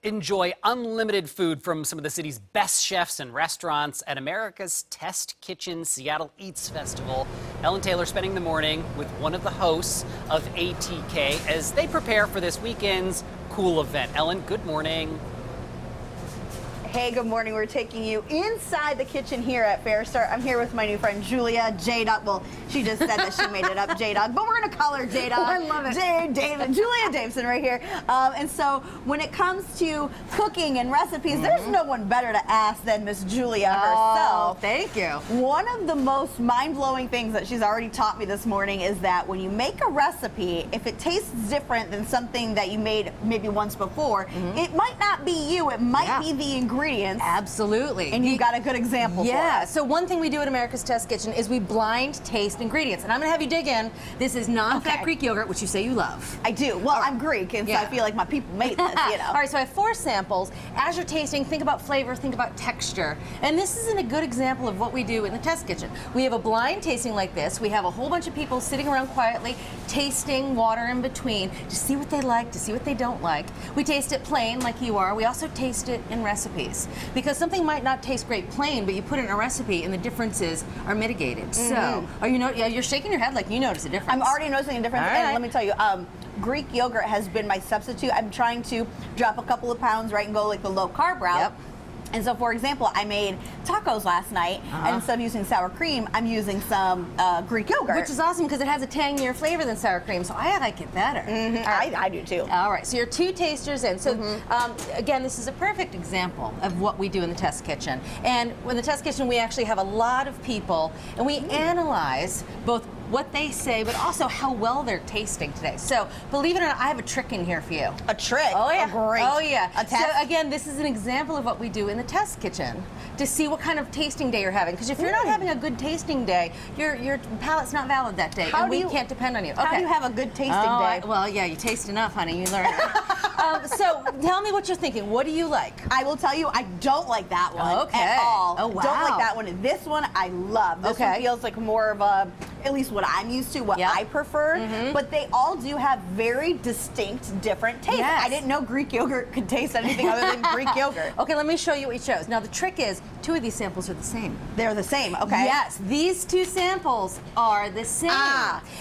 Enjoy unlimited food from some of the city's best chefs and restaurants at America's Test Kitchen Seattle Eats Festival. Ellen Taylor spending the morning with one of the hosts of ATK as they prepare for this weekend's cool event. Ellen, good morning. Hey, good morning. We're taking you inside the kitchen here at Fair Start. I'm here with my new friend Julia J-Dog. Well, she just said that she made it up, J-Dog, but we're going to call her J-Dog. I love it. Julia Davison right here. And so when it comes to cooking and recipes, there's no one better to ask than Miss Julia herself. Oh, thank you. One of the most mind-blowing things that she's already taught me this morning is that when you make a recipe, if it tastes different than something that you made maybe once before, it might not be you, it might be the ingredients. Absolutely. And you got a good example for us. So one thing we do at America's Test Kitchen is we blind taste ingredients. And I'm going to have you dig in. This is non-fat Greek yogurt, which you say you love. I do. Well, I'm Greek, and so I feel like my people made this, you know. All right, so I have 4 samples. As you're tasting, think about flavor, think about texture. And this isn't a good example of what we do in the test kitchen. We have a blind tasting like this. We have a whole bunch of people sitting around quietly, tasting water in between to see what they like, to see what they don't like. We taste it plain like you are. We also taste it in recipes. Because something might not taste great plain, but you put it in a recipe and the differences are mitigated. So, you're shaking your head like you notice a difference. I'm already noticing a difference, and let me tell you, Greek yogurt has been my substitute. I'm trying to drop a couple of pounds, right, and go like the low carb route. Yep. And so, for example, I made tacos last night, and instead of using sour cream, I'm using some Greek yogurt. Which is awesome because it has a tangier flavor than sour cream, so I like it better. I do too. All right, so you're 2 tasters in. So again, this is a perfect example of what we do in the test kitchen. And in the test kitchen, we actually have a lot of people, and we analyze both what they say, but also how well they're tasting today. So, believe it or not, I have a trick in here for you. A trick? Oh, yeah. Great. Oh, yeah. A test? So, again, this is an example of what we do in the test kitchen to see what kind of tasting day you're having. Because if you're not having a good tasting day, your palate's not valid that day, and we can't depend on you. How do you have a good tasting day? Well, yeah, you taste enough, honey. You learn. So, tell me what you're thinking. What do you like? I will tell you, I don't like that one at all. Oh, wow. Don't like that one. This one, I love. This one feels like more of a, at least what I'm used to, what I prefer. But they all do have very distinct, different tastes. Yes. I didn't know Greek yogurt could taste anything other than Greek yogurt. Okay, let me show you what you chose. Now, the trick is 2 of these samples are the same. They're the same, okay? Yes, these 2 samples are the same.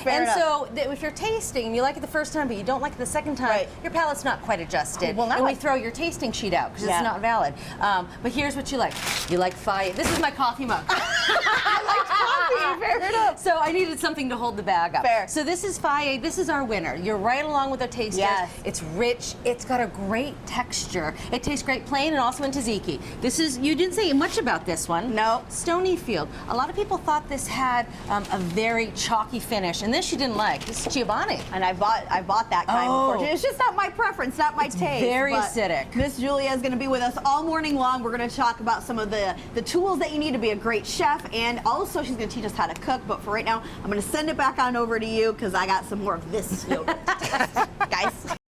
Fair enough. So if you're tasting and you like it the first time but you don't like it the second time, your palate's not quite adjusted. Well, and we throw your tasting sheet out because it's not valid. But here's what you like. You like fire. This is my coffee mug. I like coffee, fair enough. So I needed something to hold the bag up. Fair. So this is Faye. This is our winner. You're right along with the tasters. Yes. It's rich. It's got a great texture. It tastes great plain and also in tzatziki. This is, you didn't say much about this one. No. Stonyfield. A lot of people thought this had a very chalky finish, and this you didn't like. This is Giovanni. And I bought that kind before. It's just not my preference, not my taste. Very acidic. Miss Julia is going to be with us all morning long. We're going to talk about some of the tools that you need to be a great chef, and also she's going to teach us how to cook. But for right now, I'm going to send it back on over to you because I got some more of this yogurt to test. Guys.